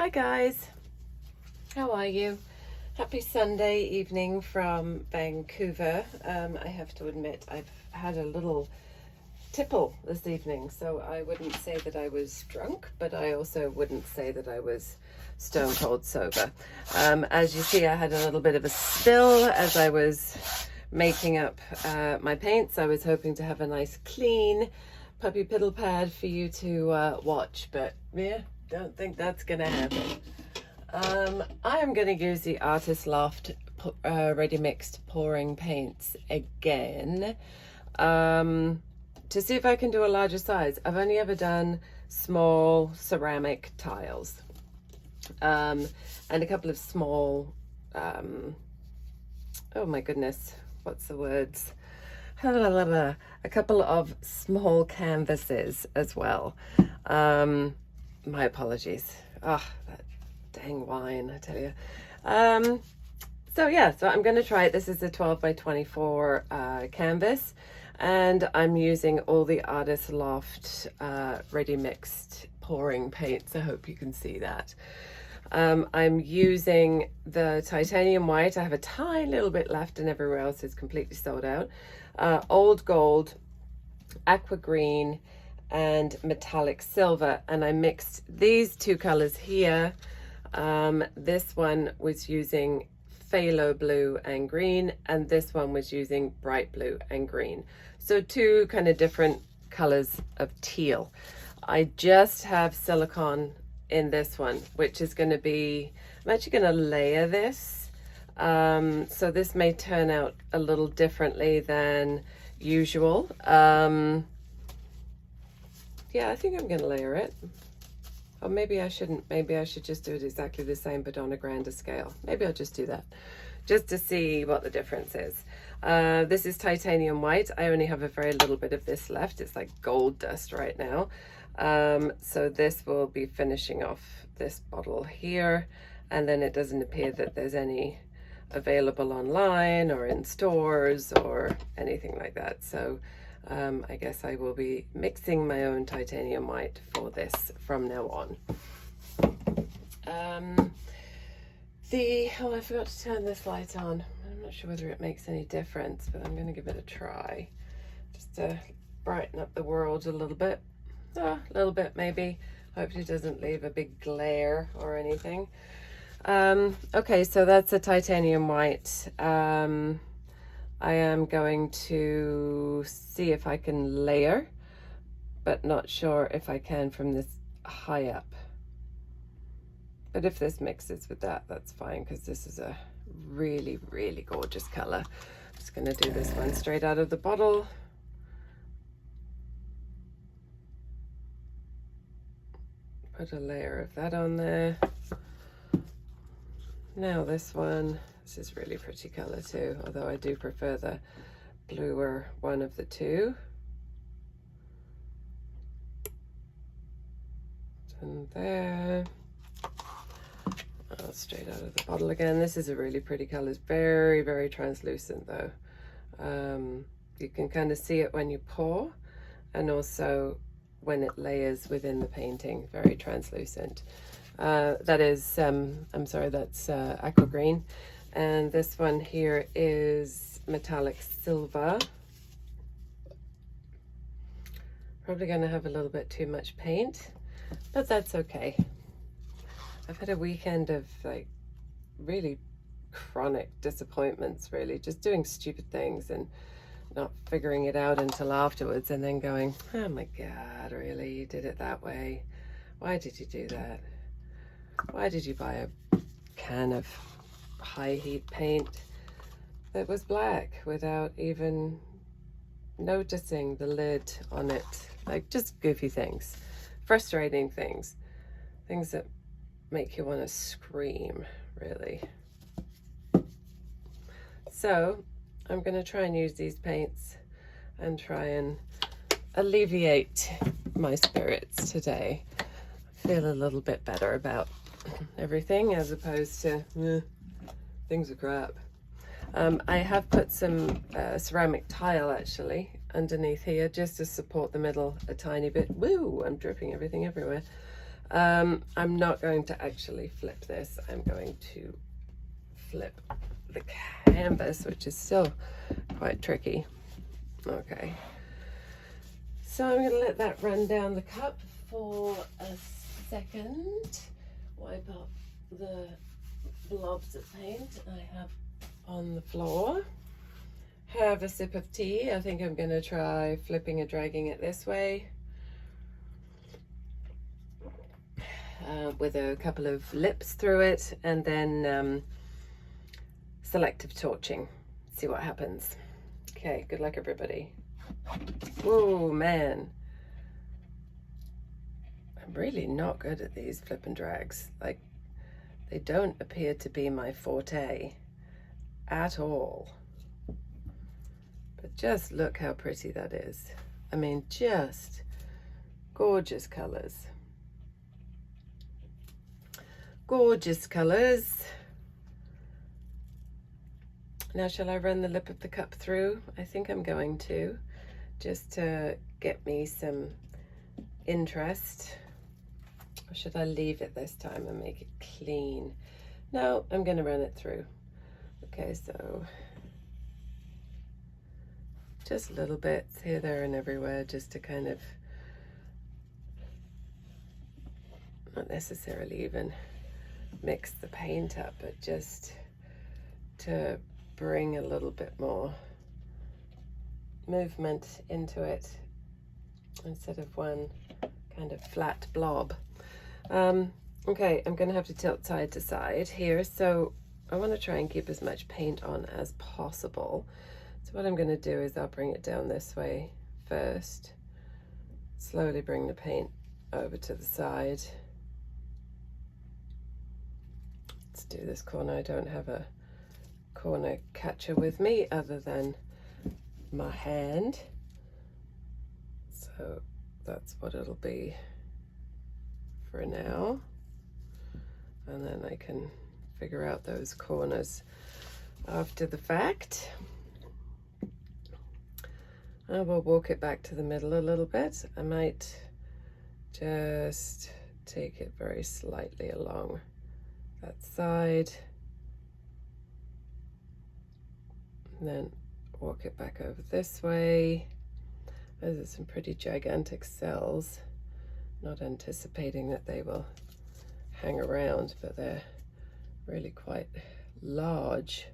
Hi guys, how are you? Happy Sunday evening from Vancouver. I have to admit I've had a little tipple this evening, so I wouldn't say that I was drunk, but I also wouldn't say that I was stone cold sober. As you see, I had a little bit of a spill as I was making up my paints. I was hoping to have a nice clean puppy piddle pad for you to watch, but yeah, don't think that's gonna happen. I am going to use the Artist Loft ready mixed pouring paints again to see if I can do a larger size. I've only ever done small ceramic tiles and a couple of small oh my goodness, what's the words, a couple of small canvases as well. My apologies. That dang wine, I tell you. So I'm going to try it. This is a 12 by 24 canvas, and I'm using all the Artist Loft ready mixed pouring paints. I hope you can see that. I'm using the titanium white. I have a tiny little bit left and everywhere else is completely sold out. Old gold, aqua green, and metallic silver, and I mixed these two colors here. This one was using phthalo blue and green, and this one was using bright blue and green. So two kind of different colors of teal. I just have silicone in this one, which is going to be, I'm actually going to layer this. So this may turn out a little differently than usual. Yeah, I think I'm going to layer it. Or maybe I shouldn't. Maybe I should just do it exactly the same, but on a grander scale. Maybe I'll just do that, just to see what the difference is. This is titanium white. I only have a very little bit of this left. It's like gold dust right now. So this will be finishing off this bottle here. And then it doesn't appear that there's any available online or in stores or anything like that. So I guess I will be mixing my own titanium white for this from now on. I forgot to turn this light on. I'm not sure whether it makes any difference, but I'm going to give it a try just to brighten up the world a little bit. A little bit maybe. Hopefully it doesn't leave a big glare or anything. Okay, so that's a titanium white. I am going to see if I can layer, but not sure if I can from this high up. But if this mixes with that, that's fine, because this is a really, really gorgeous color. I'm just going to do this one straight out of the bottle. Put a layer of that on there. Now this one. This is really pretty color too, although I do prefer the bluer one of the two. And there. Straight out of the bottle again. This is a really pretty color. It's very, very translucent though. You can kind of see it when you pour, and also when it layers within the painting. Very translucent. That is, I'm sorry, that's aqua green. And this one here is metallic silver. Probably going to have a little bit too much paint, but that's okay. I've had a weekend of like really chronic disappointments, really, just doing stupid things and not figuring it out until afterwards, and then going, oh my God, really, you did it that way? Why did you do that? Why did you buy a can of high heat paint that was black without even noticing the lid on it? Like, just goofy things, frustrating things, things that make you want to scream, really. So I'm going to try and use these paints and try and alleviate my spirits today. I feel a little bit better about everything, as opposed to things are crap. I have put some ceramic tile actually underneath here just to support the middle a tiny bit. Woo, I'm dripping everything everywhere. I'm not going to actually flip this. I'm going to flip the canvas, which is still quite tricky. Okay. So I'm going to let that run down the cup for a second. Wipe up the blobs of paint I have on the floor. Have a sip of tea. I think I'm going to try flipping and dragging it this way. With a couple of lips through it, and then selective torching. See what happens. Okay, good luck everybody. Oh man, I'm really not good at these flip and drags. Like, they don't appear to be my forte at all. But just look how pretty that is. I mean, just gorgeous colors. Gorgeous colors. Now, shall I run the lip of the cup through? I think I'm going to, just to get me some interest. Or should I leave it this time and make it clean? No, I'm going to run it through. Okay, so just little bits here, there, and everywhere, just to kind of, not necessarily even mix the paint up, but just to bring a little bit more movement into it instead of one kind of flat blob. Okay, I'm gonna have to tilt side to side here, so I want to try and keep as much paint on as possible. So what I'm going to do is I'll bring it down this way first, slowly bring the paint over to the side. Let's do this corner. I don't have a corner catcher with me other than my hand, so that's what it'll be for now, and then I can figure out those corners after the fact. I will walk it back to the middle a little bit. I might just take it very slightly along that side, and then walk it back over this way. Those are some pretty gigantic cells. Not anticipating that they will hang around, but they're really quite large.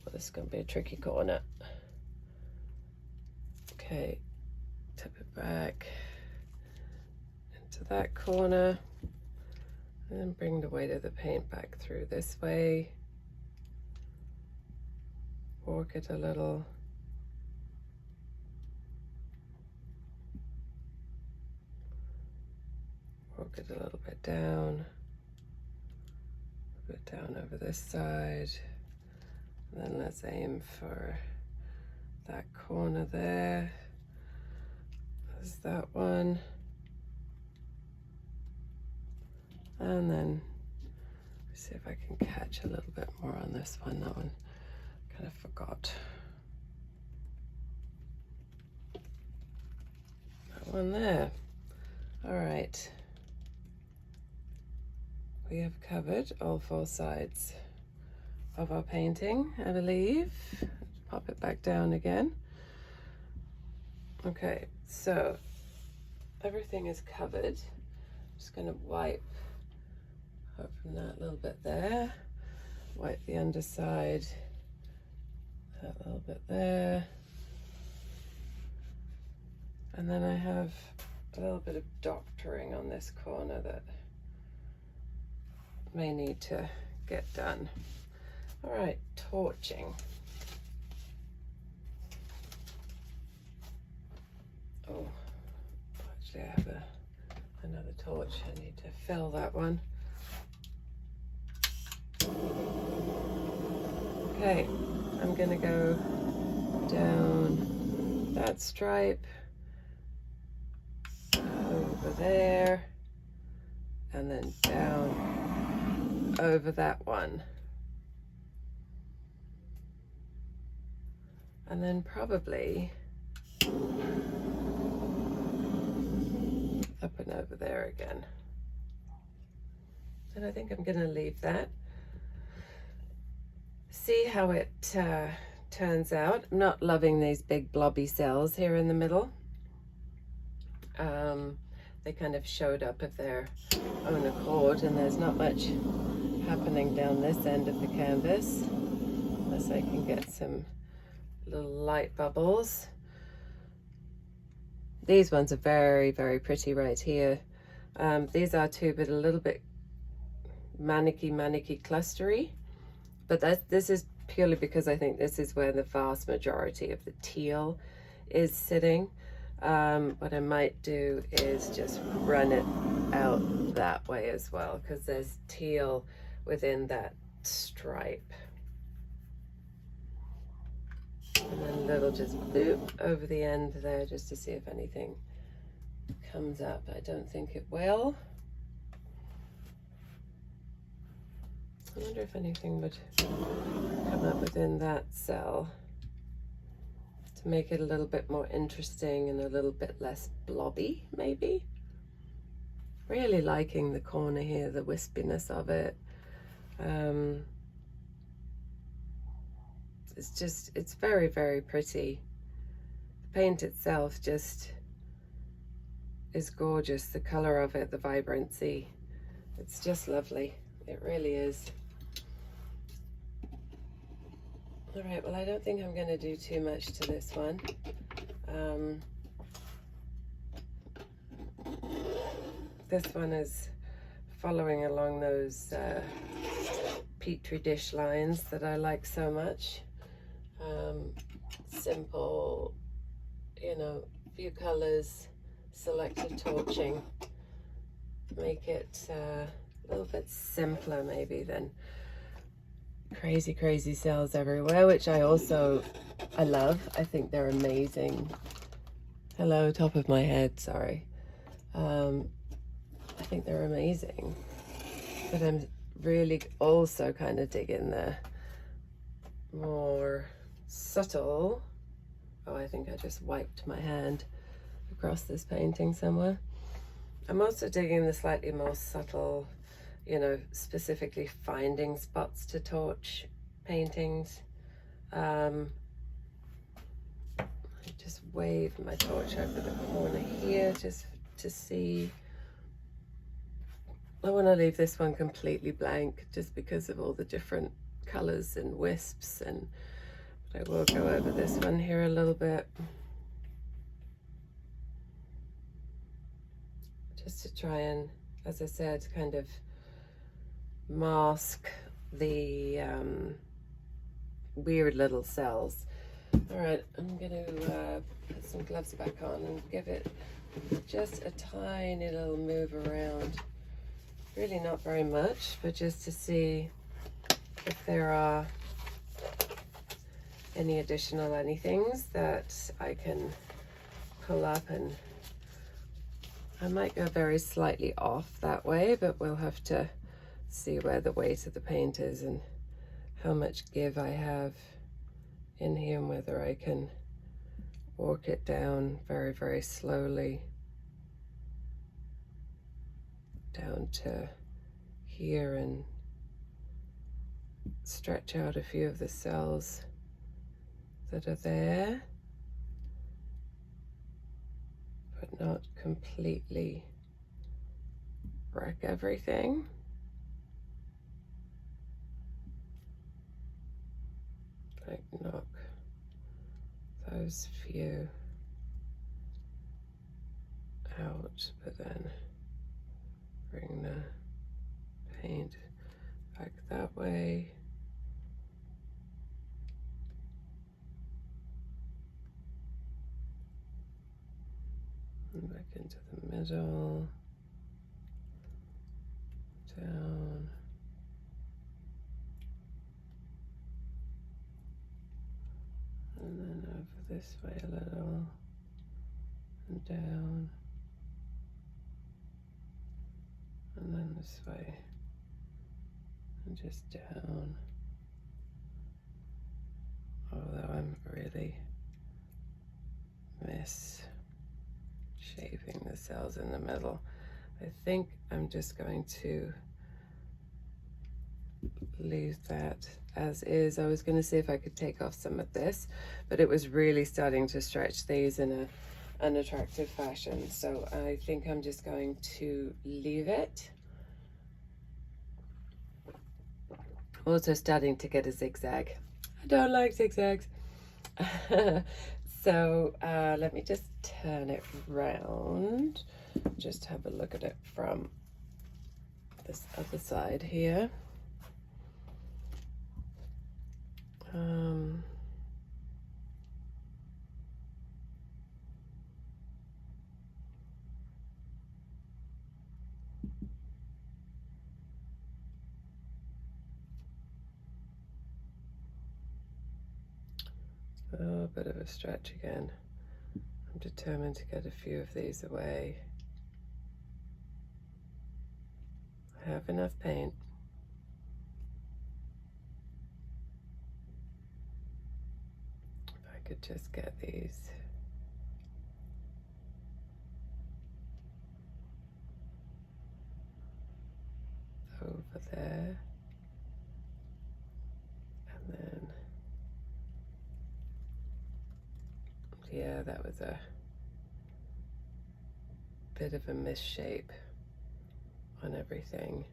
Well, this is going to be a tricky corner. Okay, tip it back into that corner, and then bring the weight of the paint back through this way. Work it a little. Work it a little bit down. A bit down over this side. And then let's aim for that corner there. There's that one. And then see if I can catch a little bit more on this one. That one kind of forgot. That one there. All right. We have covered all four sides of our painting, I believe. Pop it back down again. Okay, so everything is covered. I'm just going to wipe up from that little bit there. Wipe the underside, that little bit there. And then I have a little bit of doctoring on this corner that may need to get done. All right, torching. Oh, actually I have another torch. I need to fill that one. Okay, I'm gonna go down that stripe, over there, and then down over that one. And then probably up and over there again. And I think I'm going to leave that. See how it turns out. I'm not loving these big blobby cells here in the middle. They kind of showed up of their own accord, and there's not much happening down this end of the canvas, unless I can get some little light bubbles. These ones are very, very pretty right here. These are too, but a little bit manicky clustery. But this is purely because I think this is where the vast majority of the teal is sitting. What I might do is just run it out that way as well, because there's teal within that stripe. And then a little just loop over the end there just to see if anything comes up. I don't think it will. I wonder if anything would come up within that cell to make it a little bit more interesting and a little bit less blobby, maybe. Really liking the corner here, the wispiness of it. It's very, very pretty. The paint itself just is gorgeous. The color of it, the vibrancy, it's just lovely. It really is. All right, well, I don't think I'm going to do too much to this one. This one is following along those petri dish lines that I like so much. Simple, you know, few colors, selective torching. Make it a little bit simpler maybe than crazy cells everywhere, which I love. I think they're amazing. Hello, top of my head, sorry. I think they're amazing, but I'm really also kind of digging the more subtle. Oh, I think I just wiped my hand across this painting somewhere. I'm also digging the slightly more subtle, you know, specifically finding spots to torch paintings. I just wave my torch over the corner here just to see. I want to leave this one completely blank just because of all the different colors and wisps, and but I will go over this one here a little bit just to try and, as I said, kind of mask the weird little cells. All right, I'm going to put some gloves back on and give it just a tiny little move around. Really not very much, but just to see if there are any additional anythings that I can pull up, and I might go very slightly off that way, but we'll have to see where the weight of the paint is and how much give I have in here, and whether I can work it down very, very slowly down to here and stretch out a few of the cells that are there, but not completely wreck everything. Like knock those few out, but then bring the paint back that way. And back into the middle, down. And then over this way a little, and down. And then this way, and just down. Although I'm really shaping the cells in the middle. I think I'm just going to leave that as is. I was going to see if I could take off some of this, but it was really starting to stretch these in a unattractive fashion. So I think I'm just going to leave it. Also starting to get a zigzag. I don't like zigzags. So let me just turn it round. Just have a look at it from this other side here. Oh, a bit of a stretch again. I'm determined to get a few of these away. I have enough paint. If I could just get these over there, and then, yeah, that was a bit of a misshape on everything.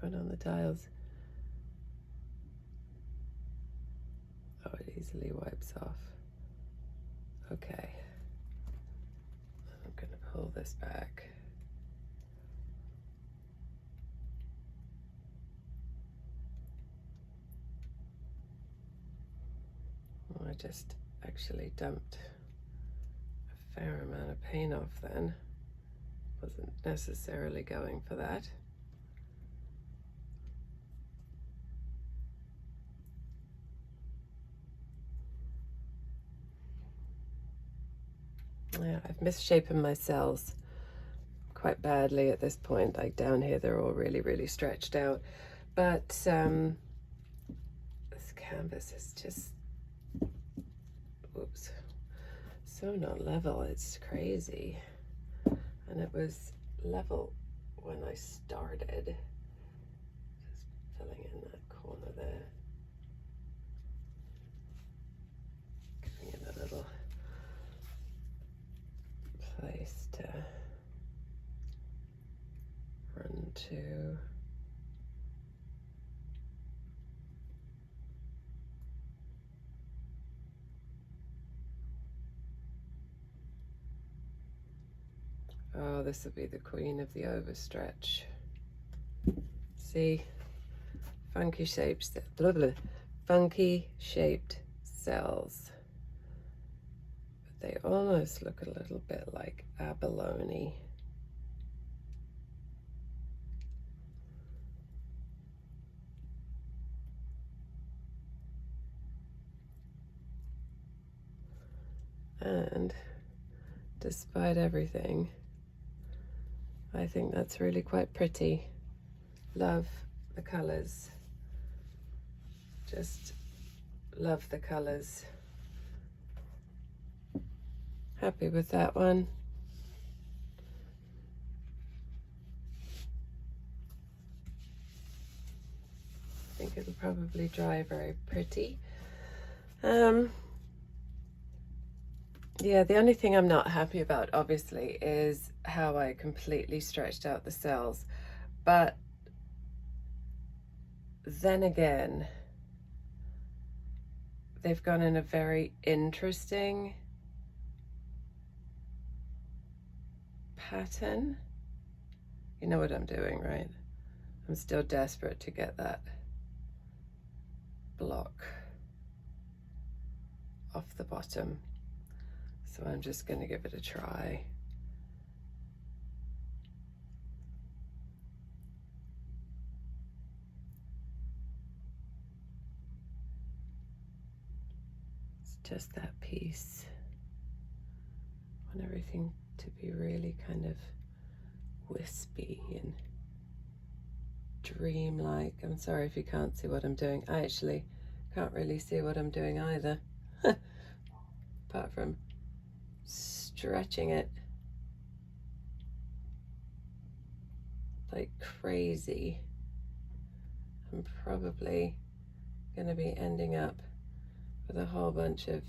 Going on the tiles. Oh, it easily wipes off. Okay. I'm going to pull this back. Oh, I just actually dumped a fair amount of paint off then. Wasn't necessarily going for that. Yeah, I've misshapen my cells quite badly at this point. Like down here, they're all really, really stretched out. But this canvas is just, whoops, so not level. It's crazy. And it was level when I started. Just filling in that corner there. Giving it a little place to run to. Oh, this will be the queen of the overstretch. See, funky shapes, blah, blah, funky shaped cells. But they almost look a little bit like abalone. And despite everything, I think that's really quite pretty. Love the colors. Just love the colors. Happy with that one. I think it'll probably dry very pretty. Yeah, the only thing I'm not happy about, obviously, is how I completely stretched out the cells. But then again, they've gone in a very interesting pattern. You know what I'm doing, right? I'm still desperate to get that block off the bottom. So I'm just going to give it a try. It's just that piece. I want everything to be really kind of wispy and dreamlike. I'm sorry if you can't see what I'm doing. I actually Can't really see what I'm doing either, apart from stretching it like crazy. I'm probably going to be ending up with a whole bunch of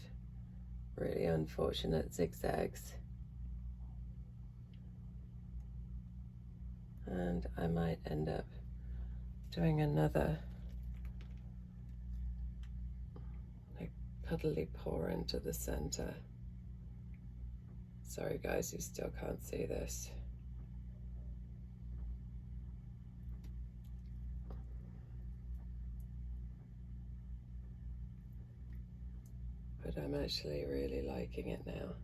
really unfortunate zigzags. And I might end up doing another like puddly pour into the center. Sorry guys, you still can't see this. But I'm actually really liking it now.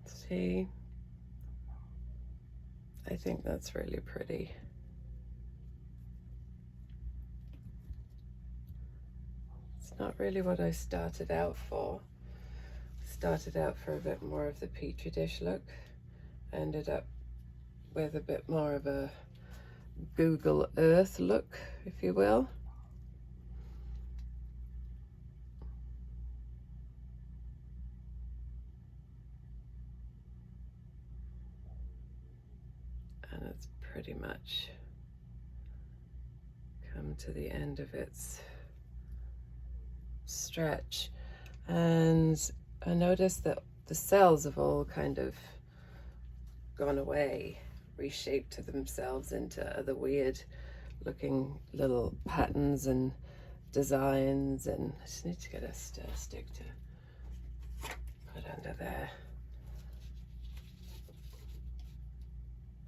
See? I think that's really pretty. It's not really what I started out for. Started out for a bit more of the petri dish look. Ended up with a bit more of a Google Earth look, if you will. And it's pretty much come to the end of its stretch. And I noticed that the cells have all kind of gone away, reshaped to themselves into other weird looking little patterns and designs. And I just need to get a stir stick to put under there.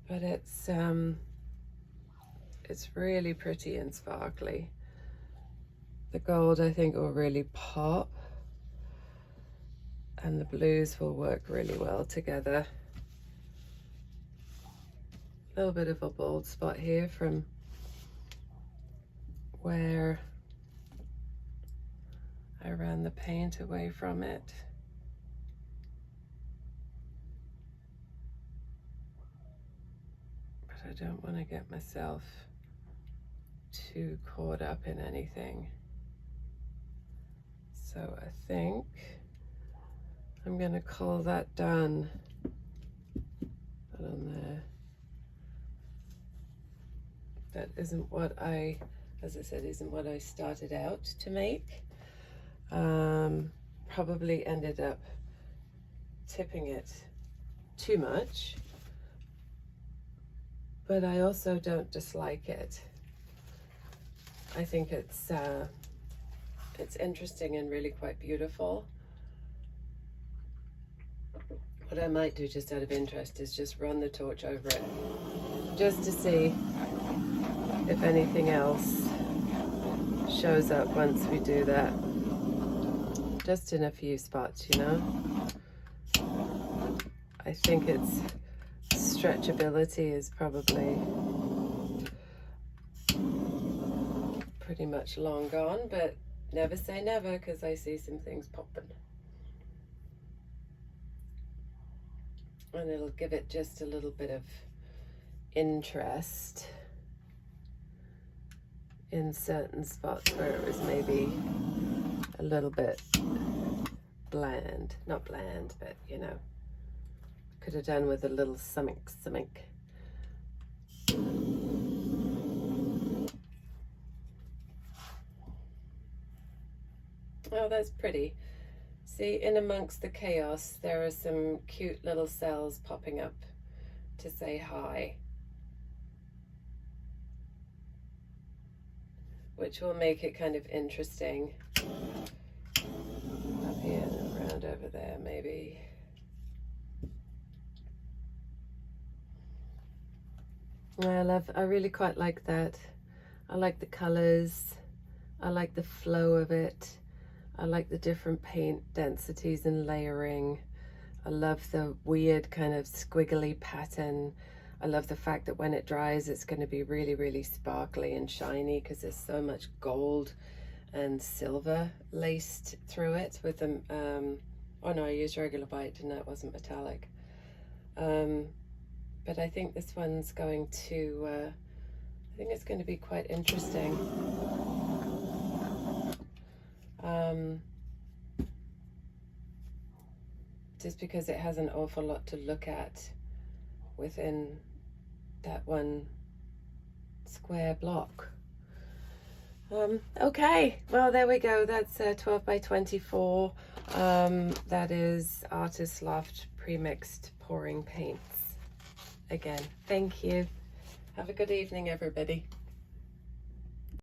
But it's really pretty and sparkly. The gold I think will really pop, and the blues will work really well together. A little bit of a bald spot here from where I ran the paint away from it. But I don't want to get myself too caught up in anything. So I think I'm going to call that done. Put on there. That isn't what as I said, isn't what I started out to make. Probably ended up tipping it too much, but I also don't dislike it. I think it's interesting and really quite beautiful. What I might do just out of interest is just run the torch over it, just to see if anything else shows up once we do that. Just in a few spots, you know. I think its stretchability is probably pretty much long gone, but never say never, because I see some things popping. And it'll give it just a little bit of interest in certain spots where it was maybe a little bit bland. Not bland, but you know, could have done with a little something. Oh, that's pretty. See, in amongst the chaos, there are some cute little cells popping up to say hi, which will make it kind of interesting. Up here and around over there, maybe. I really quite like that. I like the colors. I like the flow of it. I like the different paint densities and layering. I love the weird kind of squiggly pattern. I love the fact that when it dries, it's going to be really, really sparkly and shiny because there's so much gold and silver laced through it with Oh no, I used regular white, didn't I? It wasn't metallic. But I think this one's going to, I think it's going to be quite interesting. Just because it has an awful lot to look at within that one square block. Okay, well, there we go. That's 12 by 24. That is Artist Loft Premixed Pouring Paints. Again, thank you. Have a good evening, everybody.